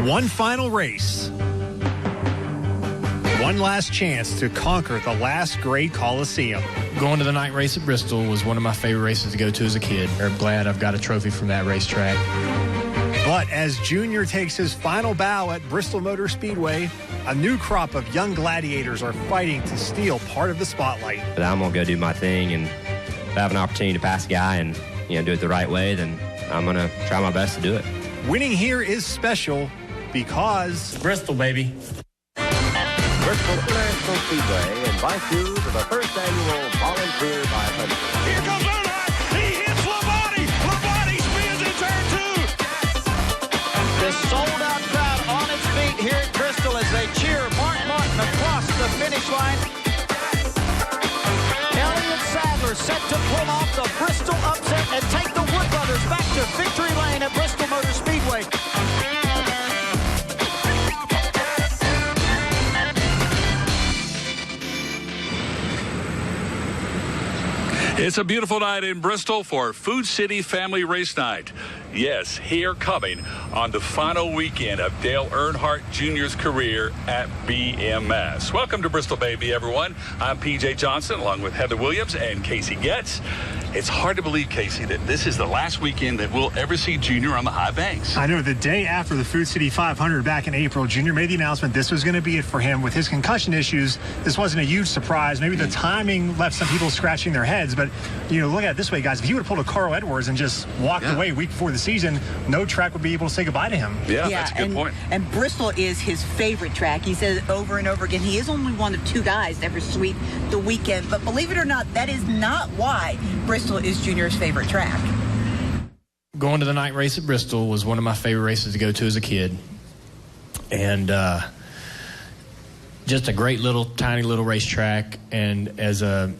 One final race. One last chance to conquer the last great Coliseum. Going to the night race at Bristol was one of my favorite races to go to as a kid. I'm glad I've got a trophy from that racetrack. But as Junior takes his final bow at Bristol Motor Speedway, a new crop of young gladiators are fighting to steal part of the spotlight. But I'm going to go do my thing, and if I have an opportunity to pass a guy and do it the right way, then I'm going to try my best to do it. Winning here is special because... Bristol, baby. Bristol International Speedway invites you to the first annual Volunteer 500. Here comes Earnhardt. He hits Labonte. Labonte spins in turn two. The sold-out crowd on its feet here at Bristol as they cheer Mark Martin across the finish line. Elliott Sadler set to pull off the Bristol upset and take the Wood Brothers back to victory lane at Bristol Motor Speedway. It's a beautiful night in Bristol for Food City Family Race Night. Yes, here coming on the final weekend of Dale Earnhardt Jr.'s career at BMS. Welcome to Bristol, baby, everyone. I'm P.J. Johnson, along with Heather Williams and Casey Getz. It's hard to believe, Casey, that this is the last weekend that we'll ever see Junior on the high banks. I know the day after the Food City 500 back in April, Junior made the announcement this was going to be it for him. With his concussion issues, this wasn't a huge surprise. Maybe the timing left some people scratching their heads, but look at it this way, guys. If he would have pulled a Carl Edwards and just walked away a week before the season, no track would be able to say goodbye to him. Yeah, that's a good point. And Bristol is his favorite track. He says it over and over again. He is only one of two guys to ever sweep the weekend. But believe it or not, that is not why Bristol is Junior's favorite track. Going to the night race at Bristol was one of my favorite races to go to as a kid. And just a great little, tiny little racetrack. And as a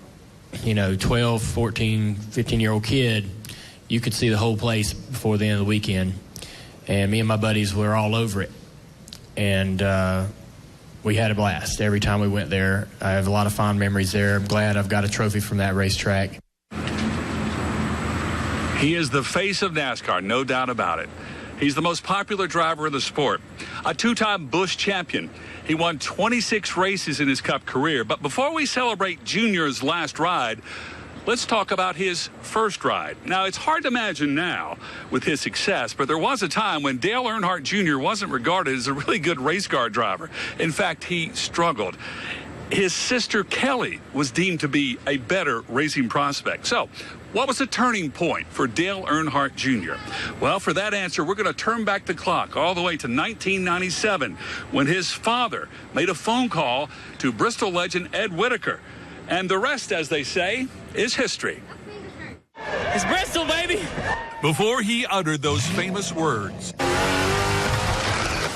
12, 14, 15-year-old kid, you could see the whole place before the end of the weekend. And me and my buddies were all over it. And we had a blast every time we went there. I have a lot of fond memories there. I'm glad I've got a trophy from that racetrack. He is the face of NASCAR, no doubt about it. He's the most popular driver in the sport, a two-time Busch champion. He won 26 races in his Cup career. But before we celebrate Junior's last ride, let's talk about his first ride. Now, it's hard to imagine now with his success, but there was a time when Dale Earnhardt Jr. wasn't regarded as a really good race car driver. In fact, he struggled. His sister Kelly was deemed to be a better racing prospect. So, what was the turning point for Dale Earnhardt Jr.? Well, for that answer, we're going to turn back the clock all the way to 1997 when his father made a phone call to Bristol legend Ed Whitaker. And the rest, as they say, is history. It's Bristol, baby! Before he uttered those famous words,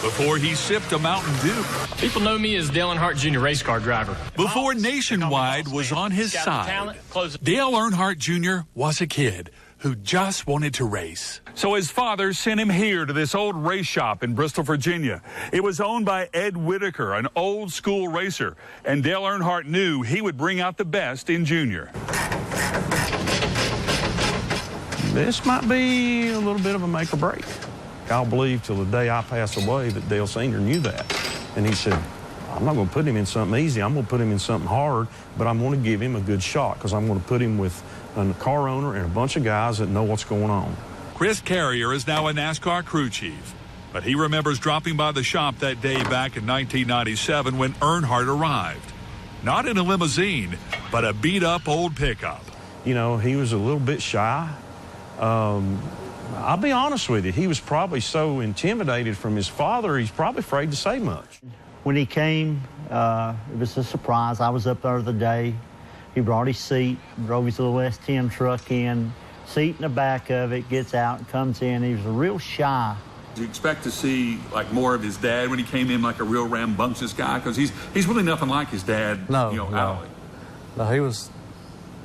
before he sipped a Mountain Dew, People know me as Dale Earnhardt Jr. race car driver. before Nationwide was on his side, Dale Earnhardt Jr. was a kid who just wanted to race. So his father sent him here to this old race shop in Bristol, Virginia. It was owned by Ed Whitaker, an old school racer, and Dale Earnhardt knew he would bring out the best in Junior. This might be a little bit of a make or break. I'll believe till the day I pass away that Dale Sr. knew that. And he said, I'm not going to put him in something easy. I'm going to put him in something hard, but I'm going to give him a good shot because I'm going to put him with a car owner and a bunch of guys that know what's going on. Chris Carrier is now a NASCAR crew chief, but he remembers dropping by the shop that day back in 1997 when Earnhardt arrived. Not in a limousine, but a beat-up old pickup. He was a little bit shy. I'll be honest with you, he was probably so intimidated from his father, he's probably afraid to say much. When he came, it was a surprise. I was up there the day. He brought his seat, drove his little S10 truck in, seat in the back of it, gets out and comes in. He was real shy. Do you expect to see more of his dad when he came in, like a real rambunctious guy? Because he's really nothing like his dad. No, he was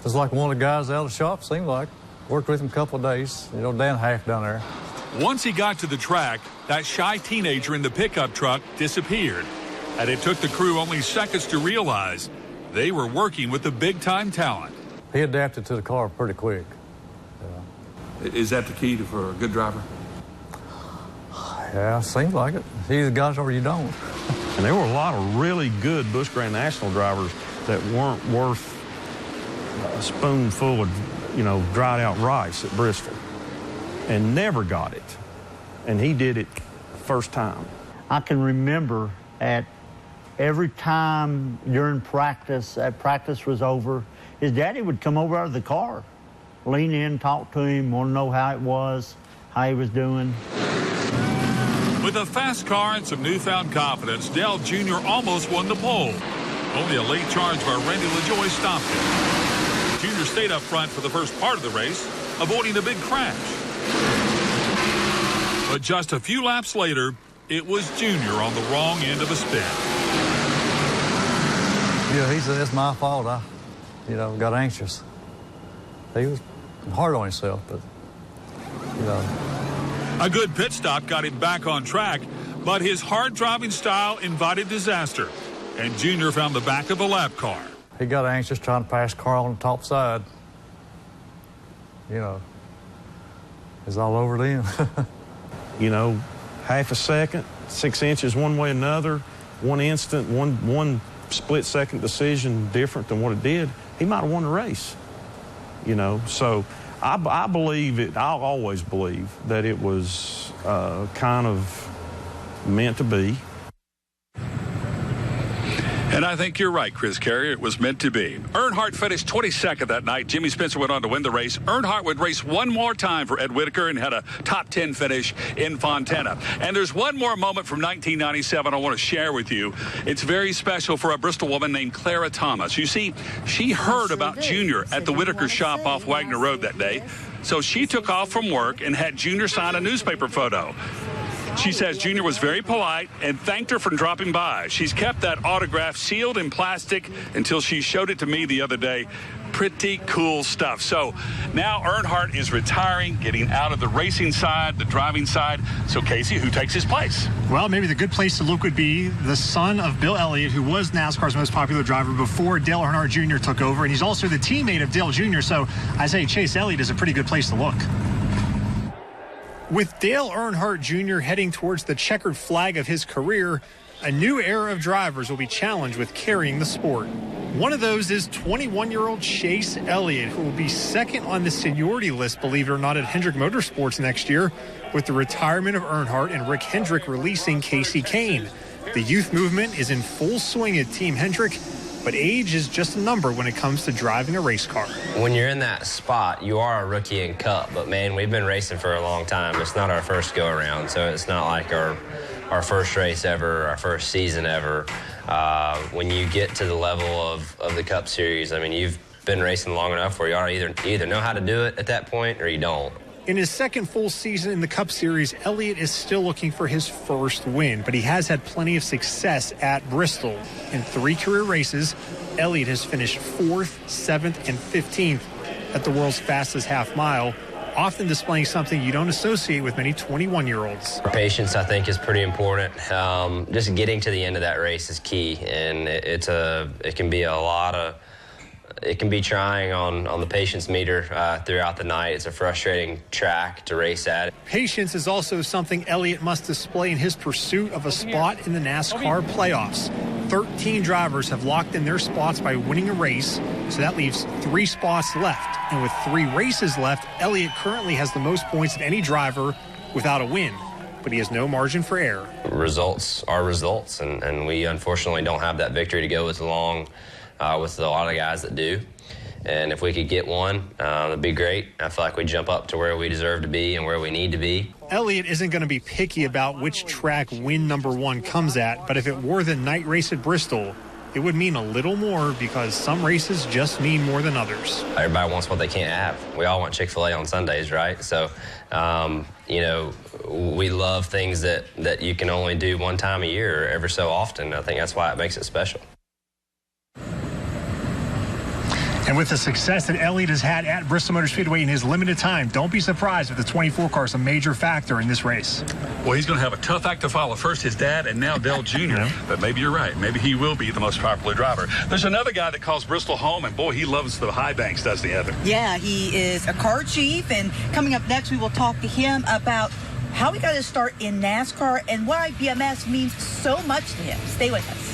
like one of the guys out of the shop, seemed like. Worked with him a couple of days, day and a half down there. Once he got to the track, that shy teenager in the pickup truck disappeared. And it took the crew only seconds to realize they were working with a big-time talent. He adapted to the car pretty quick. Is that the key for a good driver? Yeah, seems like it. You either got it or you don't. And there were a lot of really good Busch Grand National drivers that weren't worth a spoonful of, dried out rice at Bristol and never got it. And he did it first time. I can remember at every time during practice, practice was over, his daddy would come over out of the car, lean in, talk to him, want to know how it was, how he was doing. With a fast car and some newfound confidence, Dale Jr. almost won the pole. Only a late charge by Randy LaJoie stopped him. Jr. stayed up front for the first part of the race, avoiding a big crash. But just a few laps later, it was Jr. on the wrong end of a spin. Yeah, he said, it's my fault. I, got anxious. He was hard on himself, but, A good pit stop got him back on track, but his hard driving style invited disaster, and Jr. found the back of a lap car. He got anxious trying to pass Carl on the top side. It's all over then. Half a second, 6 inches one way or another, one instant, one split-second decision different than what it did, he might have won the race. So I believe it. I'll always believe that it was kind of meant to be. And I think you're right, Chris Carrier. It was meant to be. Earnhardt finished 22nd that night. Jimmy Spencer went on to win the race. Earnhardt would race one more time for Ed Whitaker and had a top 10 finish in Fontana. And there's one more moment from 1997 I want to share with you. It's very special for a Bristol woman named Clara Thomas. You see, she heard about Junior at the Whitaker shop off Wagner Road that day. So she took off from work and had Junior sign a newspaper photo. She says Junior was very polite and thanked her for dropping by. She's kept that autograph sealed in plastic until she showed it to me the other day. Pretty cool stuff. So now Earnhardt is retiring, getting out of the racing side, the driving side. So, Casey, who takes his place? Well, maybe the good place to look would be the son of Bill Elliott, who was NASCAR's most popular driver before Dale Earnhardt Jr. took over. And he's also the teammate of Dale Jr. So I say Chase Elliott is a pretty good place to look. With Dale Earnhardt Jr. heading towards the checkered flag of his career, a new era of drivers will be challenged with carrying the sport. One of those is 21-year-old Chase Elliott, who will be second on the seniority list, believe it or not, at Hendrick Motorsports next year, with the retirement of Earnhardt and Rick Hendrick releasing Casey Kane. The youth movement is in full swing at Team Hendrick, but age is just a number when it comes to driving a race car. When you're in that spot, you are a rookie in Cup, but man, we've been racing for a long time. It's not our first go around, so it's not like our first race ever, our first season ever. When you get to the level of the Cup Series, I mean, you've been racing long enough where you either know how to do it at that point or you don't. In his second full season in the Cup Series, Elliott is still looking for his first win, but he has had plenty of success at Bristol. In 3 career races, Elliott has finished 4th, 7th, and 15th at the world's fastest half mile, often displaying something you don't associate with many 21-year-olds. Patience, I think, is pretty important. Just getting to the end of that race is key, and it can be it can be trying on the patience meter throughout the night. It's a frustrating track to race at. Patience is also something Elliott must display in his pursuit of a spot in the NASCAR playoffs. 13 drivers have locked in their spots by winning a race, so that leaves 3 spots left. And with 3 races left, Elliott currently has the most points of any driver without a win, but he has no margin for error. Results are results, and we unfortunately don't have that victory to go with along with a lot of guys that do. And if we could get one, that'd be great. I feel like we jump up to where we deserve to be and where we need to be. Elliott isn't going to be picky about which track win number 1 comes at, but if it were the night race at Bristol, it would mean a little more because some races just mean more than others. Everybody wants what they can't have. We all want Chick-fil-A on Sundays, right? So, we love things that you can only do one time a year every so often. I think that's why it makes it special. And with the success that Elliott has had at Bristol Motor Speedway in his limited time, don't be surprised if the 24 car is a major factor in this race. Well, he's going to have a tough act to follow. First his dad and now Dale Jr. But maybe you're right. Maybe he will be the most popular driver. There's another guy that calls Bristol home, and boy, he loves the high banks, doesn't he, Heather? Yeah, he is a car chief, and coming up next, we will talk to him about how he got his start in NASCAR, and why BMS means so much to him. Stay with us.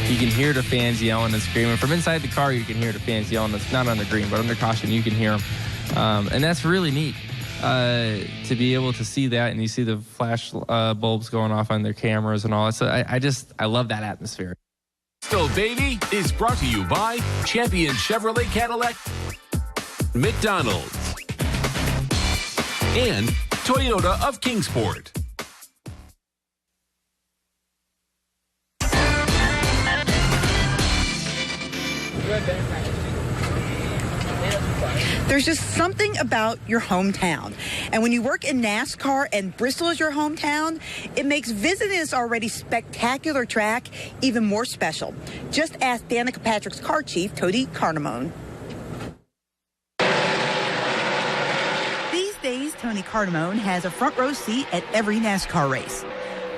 You can hear the fans yelling and screaming. From inside the car, you can hear the fans yelling. It's not under green, but under caution, you can hear them. And that's really neat to be able to see that, and you see the flash bulbs going off on their cameras and all that. So I love that atmosphere. Bristol, baby, is brought to you by Champion Chevrolet Cadillac, McDonald's, and Toyota of Kingsport. There's just something about your hometown. And when you work in NASCAR and Bristol is your hometown, it makes visiting this already spectacular track even more special. Just ask Danica Patrick's car chief, Tony Cardamone. These days, Tony Cardamone has a front row seat at every NASCAR race.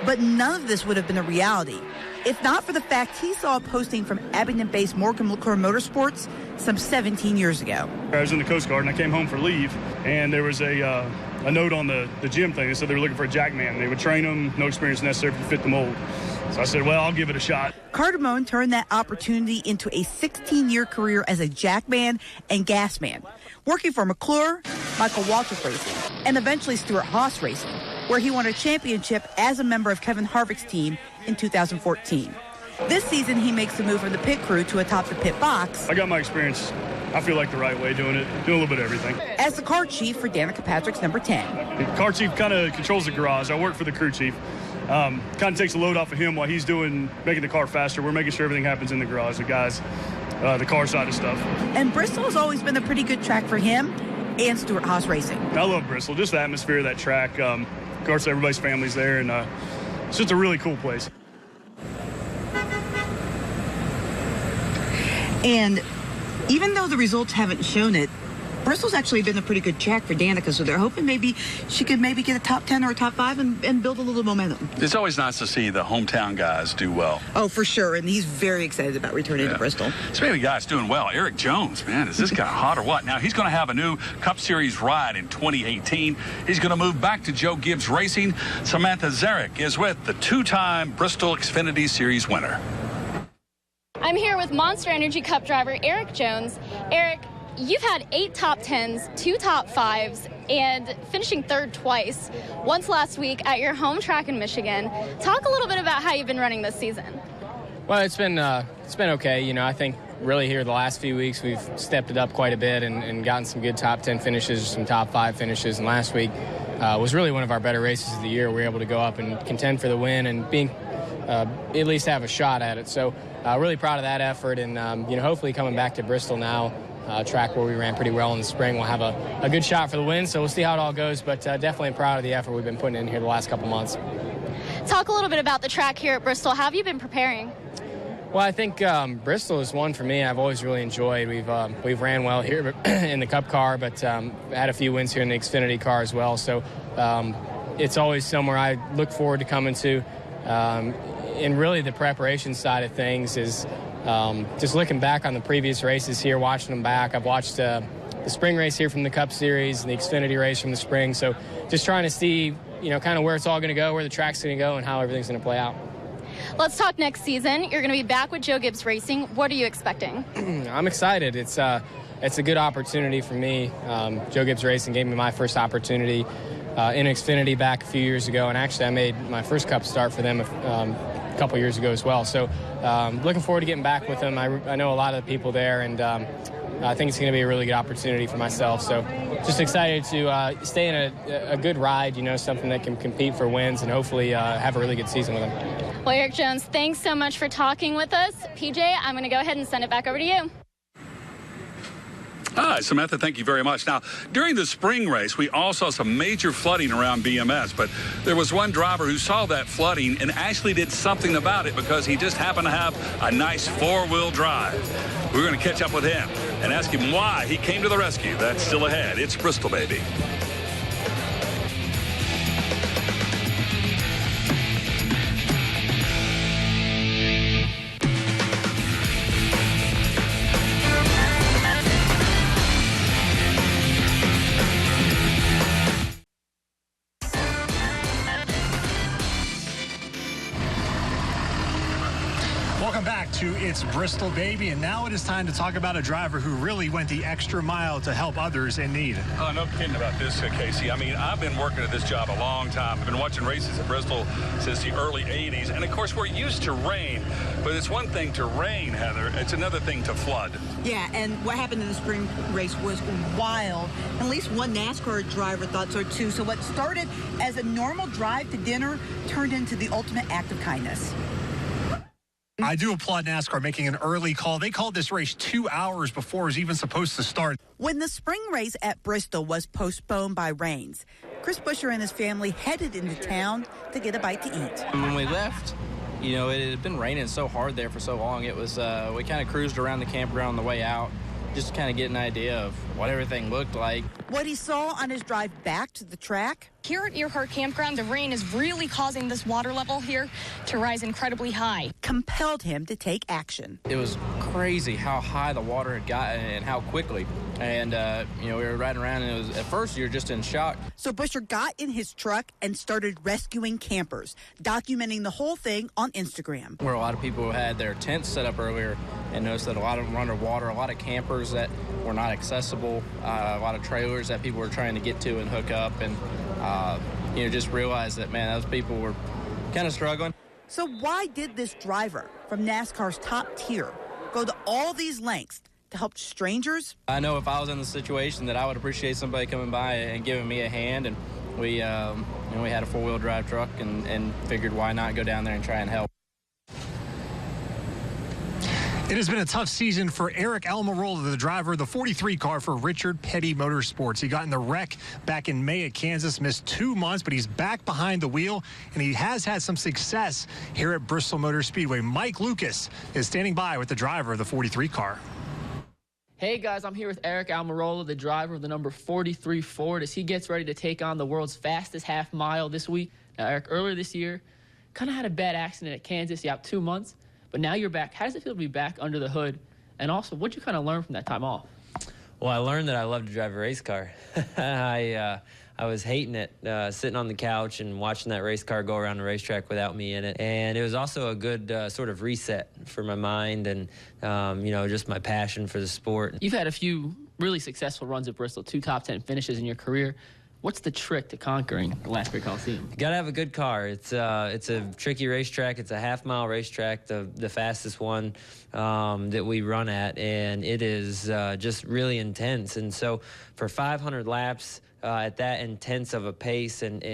But none of this would have been a reality if not for the fact he saw a posting from Abingdon-based Morgan McClure Motorsports some 17 years ago. I was in the Coast Guard and I came home for leave, and there was a note on the gym thing that said they were looking for a jackman. They would train them, no experience necessary to fit the mold. So I said, well, I'll give it a shot. Cardamone turned that opportunity into a 16-year career as a jackman and gasman, working for McClure, Michael Waltrip Racing, and eventually Stewart-Haas Racing, where he won a championship as a member of Kevin Harvick's team in 2014. This season, he makes the move from the pit crew to atop the pit box. I got my experience, I feel like the right way doing it, doing a little bit of everything. As the car chief for Danica Patrick's number 10. The car chief kind of controls the garage. I work for the crew chief. Kind of takes the load off of him while he's making the car faster. We're making sure everything happens in the garage, the guys, the car side of stuff. And Bristol has always been a pretty good track for him and Stewart-Haas Racing. I love Bristol, just the atmosphere of that track. Of course, everybody's family's there, and it's just a really cool place. And even though the results haven't shown it, Bristol's actually been a pretty good track for Danica, so they're hoping maybe she could maybe get a top 10 or a top 5 and build a little momentum. It's always nice to see the hometown guys do well. Oh, for sure, and he's very excited about returning to Bristol. Speaking of guys doing well, Eric Jones, man, is this guy hot or what? Now, he's going to have a new Cup Series ride in 2018. He's going to move back to Joe Gibbs Racing. Samantha Zarek is with the two-time Bristol Xfinity Series winner. I'm here with Monster Energy Cup driver Eric Jones. Eric, you've had 8 top 10s, 2 top 5s, and finishing third twice, once last week at your home track in Michigan. Talk a little bit about how you've been running this season. Well, it's been okay. You know, I think really here the last few weeks we've stepped it up quite a bit and gotten some good top 10 finishes, some top 5 finishes. And last week was really one of our better races of the year. We were able to go up and contend for the win and at least have a shot at it. So really proud of that effort, and hopefully coming back to Bristol now, track where we ran pretty well in the spring, we'll have a good shot for the win. So we'll see how it all goes, but definitely proud of the effort we've been putting in here the last couple months. Talk a little bit about the track here at Bristol. How have you been preparing? Well, I think Bristol is one for me I've always really enjoyed. We've ran well here in the Cup car, but had a few wins here in the Xfinity car as well. So it's always somewhere I look forward to coming to. And really the preparation side of things is just looking back on the previous races here, watching them back. I've watched the spring race here from the Cup Series and the Xfinity race from the spring. So just trying to see, kind of where it's all going to go, where the track's going to go, and how everything's going to play out. Let's talk next season. You're going to be back with Joe Gibbs Racing. What are you expecting? I'm excited. It's a good opportunity for me. Joe Gibbs Racing gave me my first opportunity in Xfinity back a few years ago, and actually I made my first Cup start for them a couple years ago as well. So looking forward to getting back with them. I know a lot of the people there, and I think it's going to be a really good opportunity for myself. So just excited to stay in a good ride, something that can compete for wins and hopefully have a really good season with them. Well, Eric Jones, thanks so much for talking with us. PJ, I'm going to go ahead and send it back over to you. Hi, Samantha, thank you very much. Now, during the spring race, we all saw some major flooding around BMS, but there was one driver who saw that flooding and actually did something about it because he just happened to have a nice 4-wheel drive. We're going to catch up with him and ask him why he came to the rescue. That's still ahead. It's Bristol, baby. It's Bristol, baby, and now it is time to talk about a driver who really went the extra mile to help others in need. Oh, no kidding about this, Casey. I mean, I've been working at this job a long time. I've been watching races at Bristol since the early 80s. And, of course, we're used to rain. But it's one thing to rain, Heather. It's another thing to flood. Yeah, and what happened in the spring race was wild. At least one NASCAR driver thought so, too. So what started as a normal drive to dinner turned into the ultimate act of kindness. I do applaud NASCAR making an early call. They called this race 2 hours before it was even supposed to start. When the spring race at Bristol was postponed by rains, Chris Buescher and his family headed into town to get a bite to eat. When we left, you know, it had been raining so hard there for so long. It was, we kind of cruised around the campground on the way out, just to kind of get an idea of what everything looked like. What he saw on his drive back to the track? Here at Earhart Campground, the rain is really causing this water level here to rise incredibly high. Compelled him to take action. It was crazy how high the water had gotten and how quickly. And, you know, we were riding around and it was, at first you're just in shock. So Buescher got in his truck and started rescuing campers, documenting the whole thing on Instagram. Where a lot of people had their tents set up earlier and noticed that a lot of them were underwater, a lot of campers that were not accessible, a lot of trailers that people were trying to get to and hook up, and you know, just realized that, man, those people were kind of struggling. So why did this driver from NASCAR's top tier go to all these lengths to help strangers? I know if I was in the situation that I would appreciate somebody coming by and giving me a hand, and we, you know, we had a four-wheel drive truck and figured why not go down there and try and help. It has been a tough season for Eric Almirola, the driver of the 43 car for Richard Petty Motorsports. He got in the wreck back in May at Kansas, missed 2 months, but he's back behind the wheel, and he has had some success here at Bristol Motor Speedway. Mike Lucas is standing by with the driver of the 43 car. Hey guys, I'm here with Eric Almirola, the driver of the number 43 Ford, as he gets ready to take on the world's fastest half mile this week. Now, Eric, earlier this year, kind of had a bad accident at Kansas. You have 2 months. But now you're back. How does it feel to be back under the hood? And also, what did you kind of learn from that time off? Well, I learned that I love to drive a race car. I was hating it, sitting on the couch and watching that race car go around the racetrack without me in it. And it was also a good sort of reset for my mind and, you know, just my passion for the sport. You've had a few really successful runs at Bristol, 2 top 10 finishes in your career. What's the trick to conquering the Last Great Coliseum? You gotta have a good car. It's a tricky racetrack. It's a half-mile racetrack, the fastest one that we run at, and it is just really intense. And so for 500 laps at that intense of a pace, and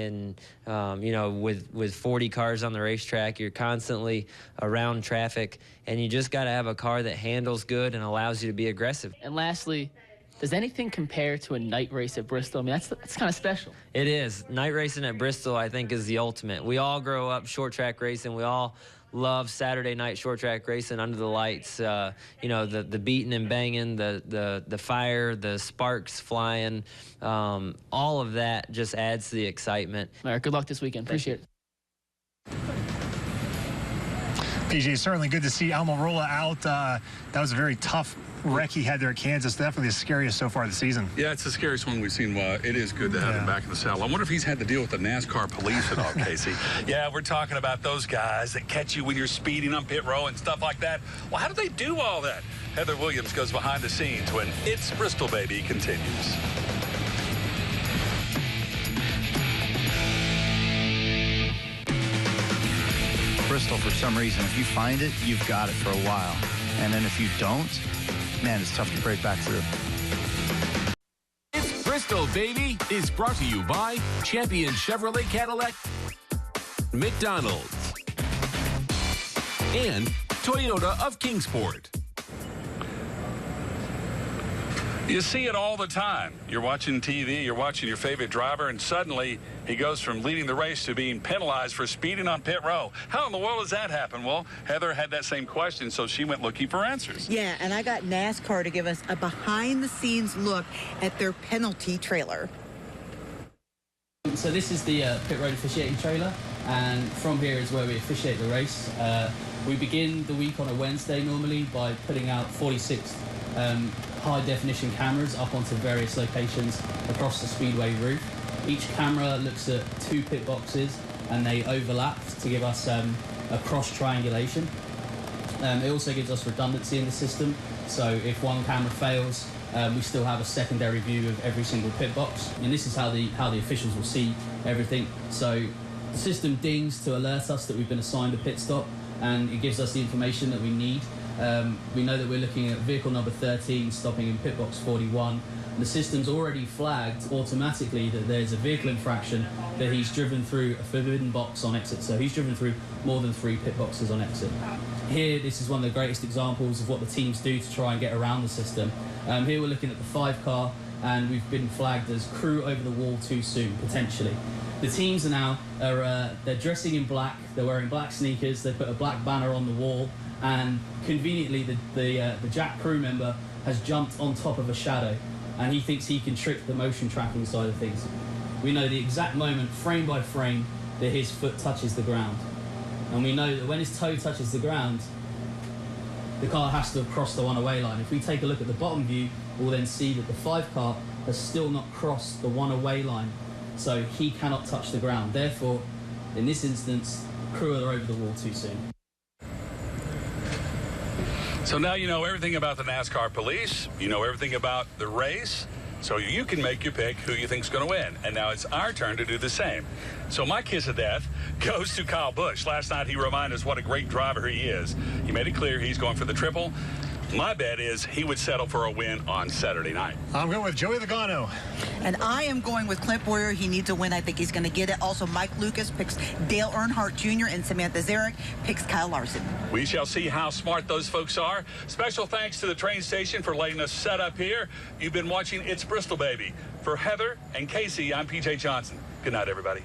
you know, with 40 cars on the racetrack, you're constantly around traffic, and you just gotta have a car that handles good and allows you to be aggressive. And lastly, does anything compare to a night race at Bristol? I mean, that's kind of special. It is. Night racing at Bristol, I think, is the ultimate. We all grow up short track racing. We all love Saturday night short track racing under the lights. You know, the beating and banging, the fire, the sparks flying. All of that just adds to the excitement. All right, good luck this weekend. Appreciate it. PJ, certainly good to see Almirola out. That was a very tough wreck he had there at Kansas. Definitely the scariest so far this season. Yeah, it's the scariest one we've seen. It is good to have him back in the saddle. I wonder if he's had to deal with the NASCAR police at all, Casey. Yeah, we're talking about those guys that catch you when you're speeding on pit row and stuff like that. Well, how do they do all that? Heather Williams goes behind the scenes when It's Bristol, Baby continues. Bristol, for some reason, if you find it, you've got it for a while. And then if you don't, man, it's tough to break back through. It's Bristol, baby, is brought to you by Champion Chevrolet Cadillac, McDonald's, and Toyota of Kingsport. You see it all the time. You're watching TV, you're watching your favorite driver, and suddenly he goes from leading the race to being penalized for speeding on pit row. How in the world does that happen? Well, Heather had that same question, so she went looking for answers. Yeah, and I got NASCAR to give us a behind-the-scenes look at their penalty trailer. So this is the pit road officiating trailer, and from here is where we officiate the race. We begin the week on a Wednesday normally by putting out 46 high-definition cameras up onto various locations across the speedway roof. Each camera looks at 2 pit boxes, and they overlap to give us a cross-triangulation. It also gives us redundancy in the system, so if one camera fails, we still have a secondary view of every single pit box, and this is how the officials will see everything. So the system dings to alert us that we've been assigned a pit stop, and it gives us the information that we need. We know that we're looking at vehicle number 13 stopping in pit box 41. The system's already flagged automatically that there's a vehicle infraction, that he's driven through a forbidden box on exit. So he's driven through more than 3 pit boxes on exit. Here, this is one of the greatest examples of what the teams do to try and get around the system. Here we're looking at the 5 car, and we've been flagged as crew over the wall too soon, potentially. The teams are now, they're dressing in black, they're wearing black sneakers, they put a black banner on the wall, and conveniently the Jack crew member has jumped on top of a shadow, and he thinks he can trick the motion tracking side of things. We know the exact moment, frame by frame, that his foot touches the ground. And we know that when his toe touches the ground, the car has to have crossed the one-away line. If we take a look at the bottom view, we'll then see that the 5 car has still not crossed the one-away line, so he cannot touch the ground. Therefore, in this instance, crew are over the wall too soon. So now you know everything about the NASCAR police. You know everything about the race. So you can make your pick who you think's going to win. And now it's our turn to do the same. So my kiss of death goes to Kyle Busch. Last night he reminded us what a great driver he is. He made it clear he's going for the triple. My bet is he would settle for a win on Saturday night. I'm going with Joey Logano. And I am going with Clint Boyer. He needs a win. I think he's going to get it. Also, Mike Lucas picks Dale Earnhardt Jr. and Samantha Zarek picks Kyle Larson. We shall see how smart those folks are. Special thanks to the train station for letting us set up here. You've been watching It's Bristol, baby. For Heather and Casey, I'm PJ Johnson. Good night, everybody.